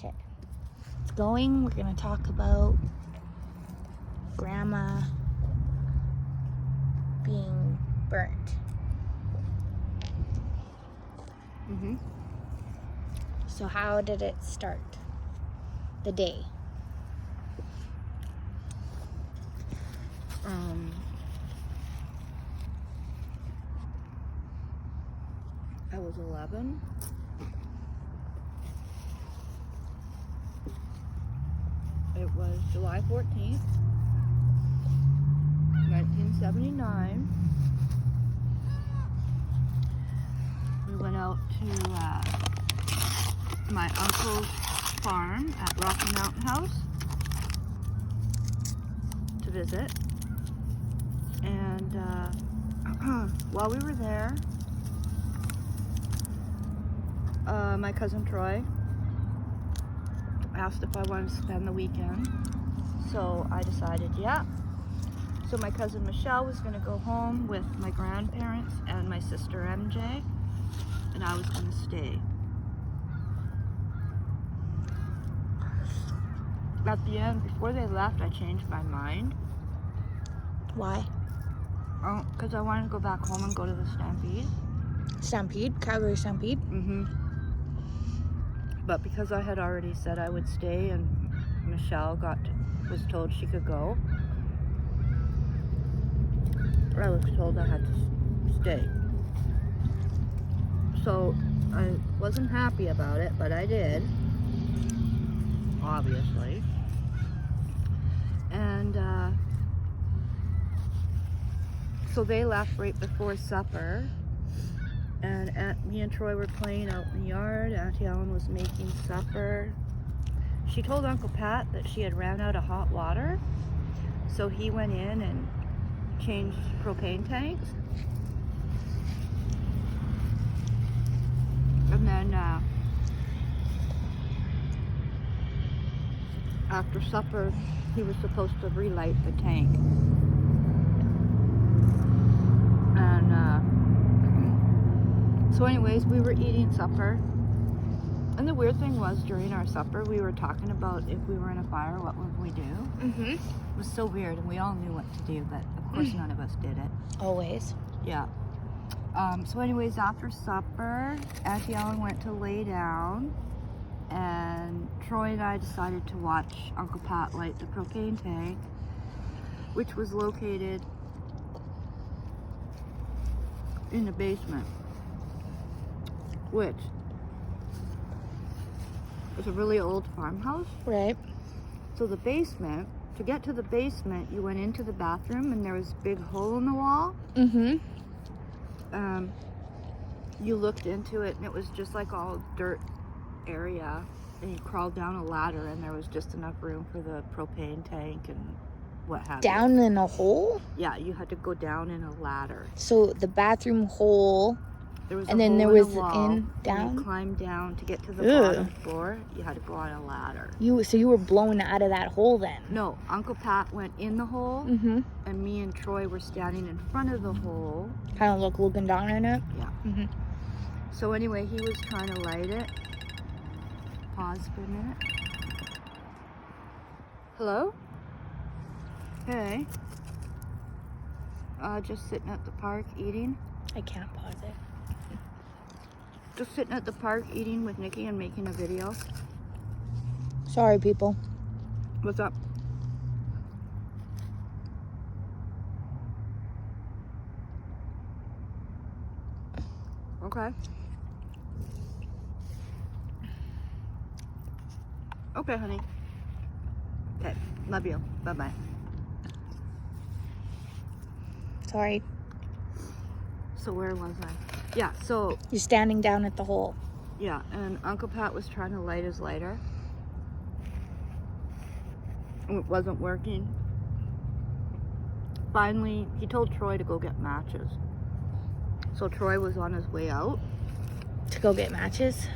Okay. It's going. We're going to talk about Grandma being burnt. Mm-hmm. So how did it start? The day. I was 11. It was July 14th, 1979. We went out to my uncle's farm at Rocky Mountain House to visit. And while we were there, my cousin Troy asked if I wanted to spend the weekend. So I decided, yeah. So my cousin Michelle was going to go home with my grandparents and my sister MJ, and I was going to stay. At the end, before they left, I changed my mind. Why? Because I wanted to go back home and go to the Stampede. Stampede? Calgary Stampede? Mm-hmm. But because I had already said I would stay and Michelle was told she could go, I was told I had to stay. So I wasn't happy about it, but I did, obviously. And so they left right before supper. And me and Troy were playing out in the yard. Auntie Ellen was making supper. She told Uncle Pat that she had ran out of hot water. So he went in and changed propane tanks. And then after supper, he was supposed to relight the tank. And so anyways, we were eating supper. And the weird thing was, during our supper, we were talking about if we were in a fire, what would we do? Mm-hmm. It was so weird, and we all knew what to do, but of course none of us did it. Always. Yeah. So anyways, after supper, Auntie Ellen went to lay down, and Troy and I decided to watch Uncle Pat light the propane tank, which was located in the basement, which was a really old farmhouse. Right. So the basement, to get to the basement, you went into the bathroom and there was a big hole in the wall. Mm-hmm. You looked into it and it was just like all dirt area, and you crawled down a ladder and there was just enough room for the propane tank and what have you. Down in a hole? Yeah, you had to go down in a ladder. So the bathroom hole, There was and a then hole there in was the wall, in, and down? you climbed down to get to the Ugh. bottom floor. You had to go on a ladder. So you were blown out of that hole then? No, Uncle Pat went in the hole, Mm-hmm. and me and Troy were standing in front of the hole. Kind of looking down in it? Yeah. Mm-hmm. So anyway, he was trying to light it. Pause for a minute. Hello? Hey. Just sitting at the park eating. I can't pause it. Just sitting at the park eating with Nikki and making a video. Sorry, people. What's up? Okay. Okay, honey. Okay, love you. Bye-bye. Sorry. So where was I? Yeah, so, You're standing down at the hole. yeah, and Uncle Pat was trying to light his lighter. And it wasn't working. Finally, he told Troy to go get matches. So Troy was on his way out. To go get matches?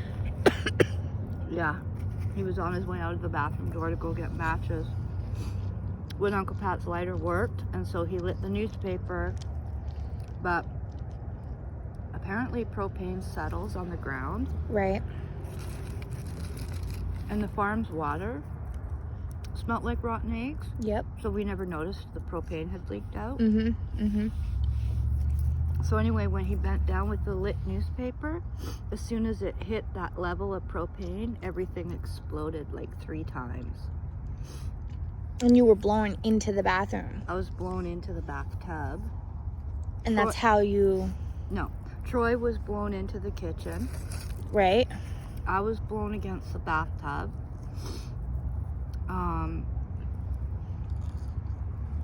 Yeah, he was on his way out of the bathroom door to go get matches when Uncle Pat's lighter worked, and so he lit the newspaper, but apparently propane settles on the ground. Right. And the farm's water smelled like rotten eggs, Yep. so we never noticed the propane had leaked out. Mm-hmm. So anyway, when he bent down with the lit newspaper, as soon as it hit that level of propane, everything exploded like 3 times. And you were blown into the bathroom. I was blown into the bathtub. And that's how you... No, Troy was blown into the kitchen. Right? I was blown against the bathtub.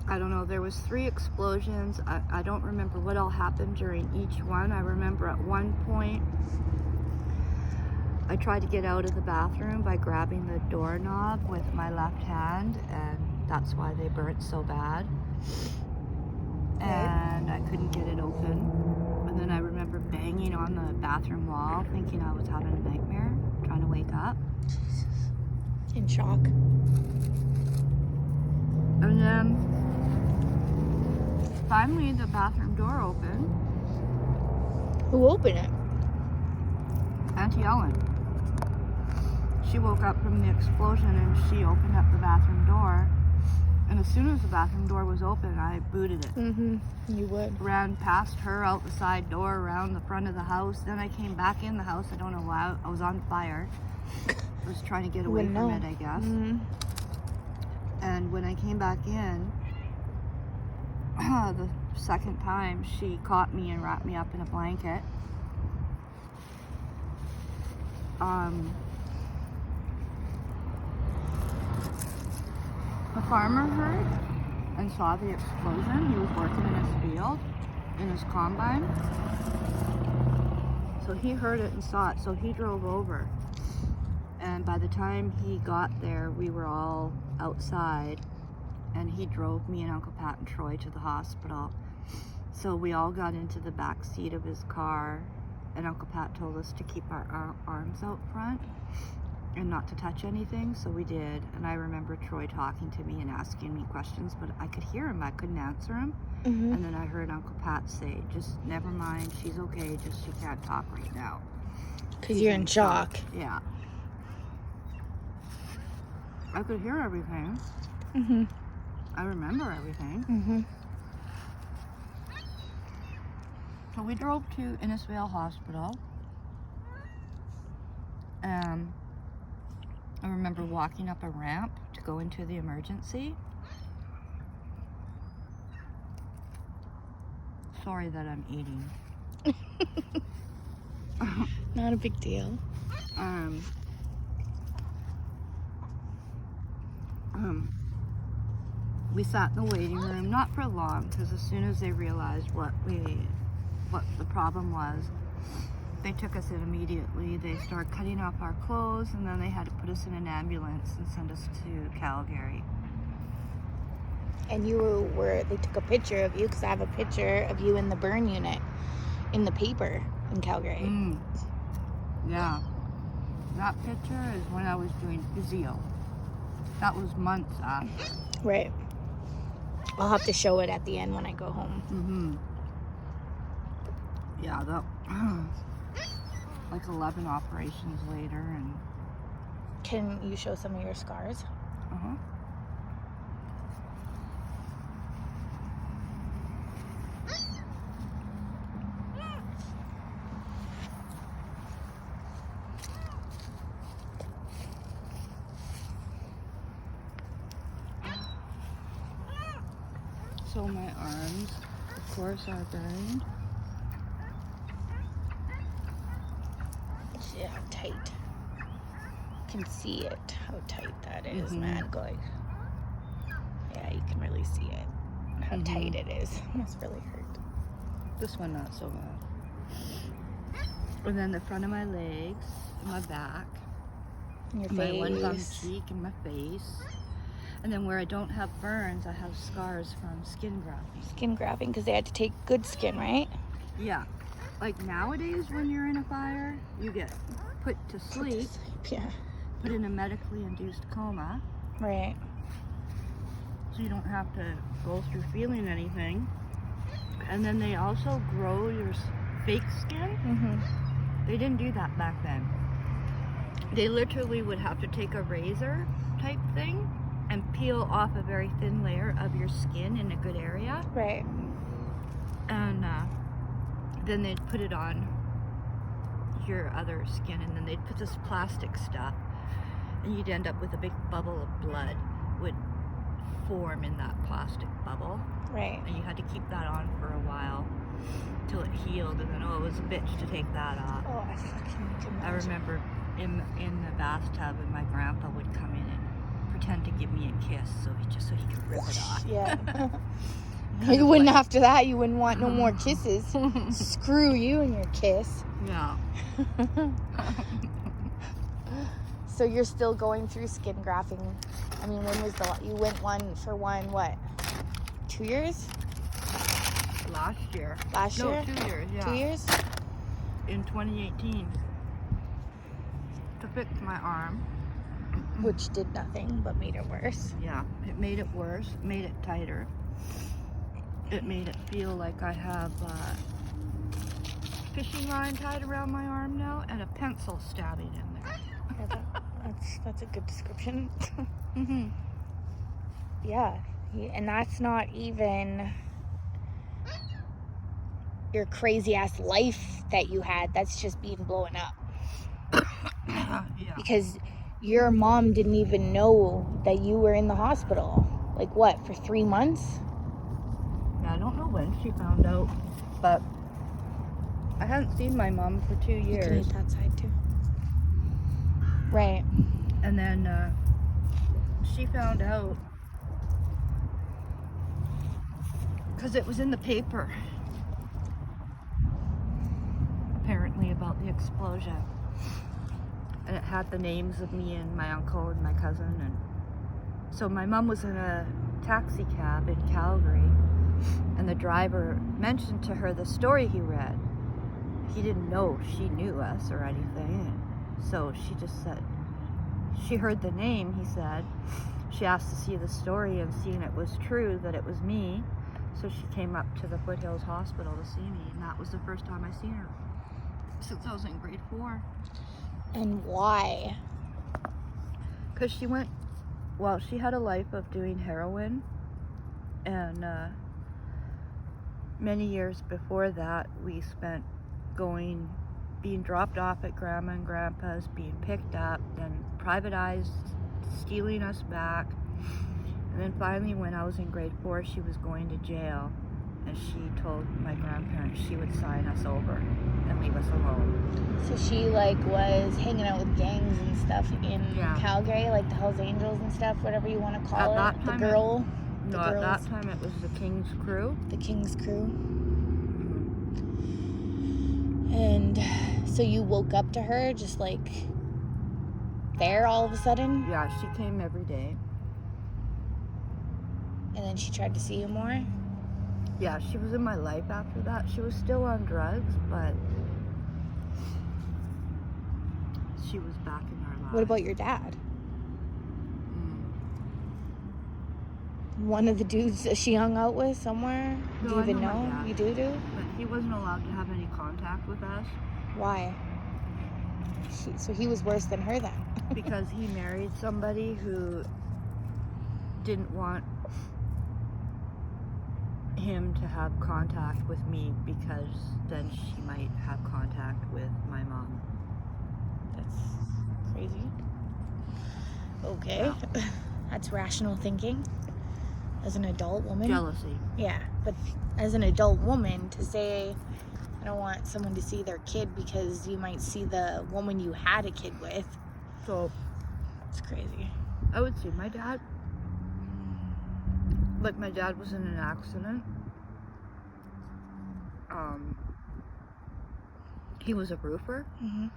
I don't know, there was 3 explosions. I don't remember what all happened during each one. I remember at one point I tried to get out of the bathroom by grabbing the doorknob with my left hand, and that's why they burnt so bad. And I couldn't get it open. And then I remember banging on the bathroom wall thinking I was having a nightmare, trying to wake up. In shock. And then finally the bathroom door opened. Who opened it? Auntie Ellen. She woke up from the explosion and she opened up the bathroom door. And as soon as the bathroom door was open, I booted it. Mm-hmm. You would. Ran past her out the side door, around the front of the house. Then I came back in the house. I don't know why. I was on fire. I was trying to get away from it, I guess. Mm-hmm. And when I came back in, the second time, she caught me and wrapped me up in a blanket. The farmer heard and saw the explosion. He was working in his field, in his combine. So he heard it and saw it, so he drove over. And by the time he got there, we were all outside, and he drove me and Uncle Pat and Troy to the hospital. So we all got into the back seat of his car, and Uncle Pat told us to keep our arms out front and not to touch anything, so we did. And I remember Troy talking to me and asking me questions, but I could hear him, I couldn't answer him. Mm-hmm. And then I heard Uncle Pat say, just never mind, she's okay, just she can't talk right now. Because you're in shock. Yeah. I could hear everything. Mm-hmm. I remember everything. Mm-hmm. So we drove to Innisfail Hospital. I remember walking up a ramp to go into the emergency. Sorry that I'm eating. Not a big deal. We sat in the waiting room, not for long, because as soon as they realized what the problem was, they took us in immediately. They started cutting off our clothes, and then they had to put us in an ambulance and send us to Calgary. And you were, they took a picture of you, because I have a picture of you in the burn unit in the paper in Calgary. Yeah. That picture is when I was doing physio. That was months after. Right. I'll have to show it at the end when I go home. Mm-hmm. Yeah, that like 11 operations later, and Can you show some of your scars? So my arms, of course, are burned. See how tight. You can see it, how tight that is, Mhm. man. Going. Yeah, you can really see it. How Mhm. tight it is. Must really hurt. This one not so bad. And then the front of my legs, my back, Your my face. one bum cheek, and my face. And then where I don't have burns, I have scars from skin grafting. Skin grafting, because they had to take good skin, right? Yeah. Like nowadays when you're in a fire, you get put to sleep, Yeah. put in a medically induced coma, Right. so you don't have to go through feeling anything. And then they also grow your fake skin. Mm-hmm. They didn't do that back then. They literally would have to take a razor type thing and peel off a very thin layer of your skin in a good area, Right. and then they'd put it on your other skin, and then they'd put this plastic stuff, and you'd end up with a big bubble of blood would form in that plastic bubble, Right. and you had to keep that on for a while till it healed, and then it was a bitch to take that off. Oh, I fucking can I imagine. remember in the bathtub, and my grandpa would come in and pretend to give me a kiss, so he could rip it off. Yeah. Kind You of wouldn't like- after that. You wouldn't want no more kisses. Screw you and your kiss. Yeah. So you're still going through skin grafting. I mean, when was you went what? 2 years? Last year. Last No, year? 2 years. Yeah. 2 years? In 2018. To fix my arm. Which did nothing but made it worse. Yeah. It made it worse. It made it tighter. It made it feel like I have fishing line tied around my arm now and a pencil stabbing in there. Yeah, that's a good description. Mm-hmm. Yeah, and that's not even your crazy ass life that you had. That's just being blown up. Yeah. Because your mom didn't even know that you were in the hospital. Like what, for 3 months? I don't know when she found out, but I hadn't seen my mom for 2 You can years. eat that side too. Right. And then she found out because it was in the paper, apparently, about the explosion. And it had the names of me and my uncle and my cousin. And so my mom was in a taxi cab in Calgary, and the driver mentioned to her the story he read. He didn't know she knew us or anything. So she just said, she heard the name, he said. She asked to see the story, and seeing it was true, that it was me. So she came up to the Foothills Hospital to see me, and that was the first time I seen her since I was in grade 4. And why? Because she had a life of doing heroin, and many years before that, we spent being dropped off at Grandma and Grandpa's, being picked up, then privatized, stealing us back. And then finally, when I was in grade 4, she was going to jail, and she told my grandparents she would sign us over and leave us alone. So she was hanging out with gangs and stuff in Yeah. Calgary, like the Hells Angels and stuff, whatever you want to call At it. that time, the girl, No, at that time it was the King's Crew. the King's Crew. And so you woke up to her just there all of a sudden, Yeah, she came every day. and then she tried to see you more. Yeah, she was in my life after that. She was still on drugs, but she was back in our lives. What about your dad? One of the dudes that she hung out with somewhere? Do No, you I even know my know? dad. You do? But he wasn't allowed to have any contact with us Why? So he was worse than her then. because he married somebody who didn't want him to have contact with me, because then she might have contact with my mom. That's crazy. Okay. That's rational thinking. As an adult woman. Jealousy. Yeah, but as an adult woman, to say, I don't want someone to see their kid because you might see the woman you had a kid with. So It's crazy. I would see my dad. Like, my dad was in an accident. He was a roofer, Mm-hmm.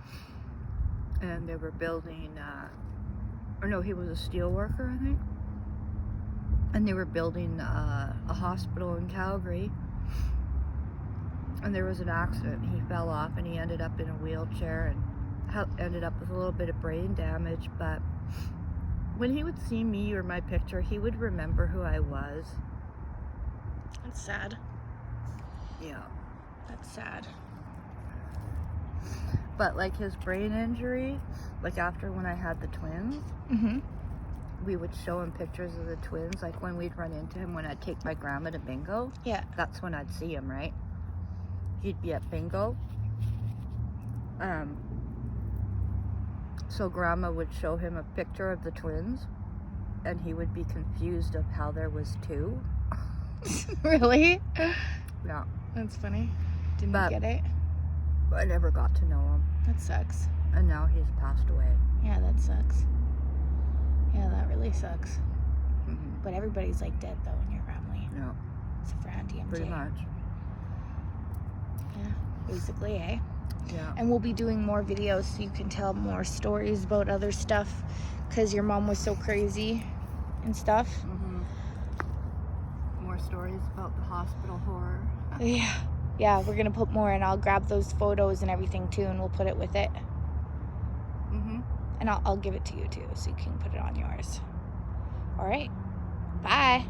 and they were building, he was a steel worker, I think. And they were building a hospital in Calgary. And there was an accident. He fell off, and he ended up in a wheelchair and ended up with a little bit of brain damage. But when he would see me or my picture, he would remember who I was. That's sad. Yeah. That's sad. But like his brain injury, like after when I had the twins, Mm-hmm. we would show him pictures of the twins. Like when we'd run into him when I'd take my grandma to bingo. Yeah. That's when I'd see him, right? He'd be at bingo. So grandma would show him a picture of the twins, and he would be confused of how there was two. Really? Yeah. That's funny. Didn't But- get it. I never got to know him, That sucks. and now he's passed away. Yeah, that sucks. Yeah, that really sucks. Mm-hmm. But everybody's like dead though in your family, Yeah, except for Auntie MJ. pretty much. Yeah, basically, eh? Yeah. And we'll be doing more videos so you can tell more stories about other stuff, because your mom was so crazy and stuff. Mm-hmm. More stories about the hospital horror. Yeah, we're gonna put more, and I'll grab those photos and everything too, and we'll put it with it. Mm-hmm. And I'll give it to you too, so you can put it on yours. All right. Bye.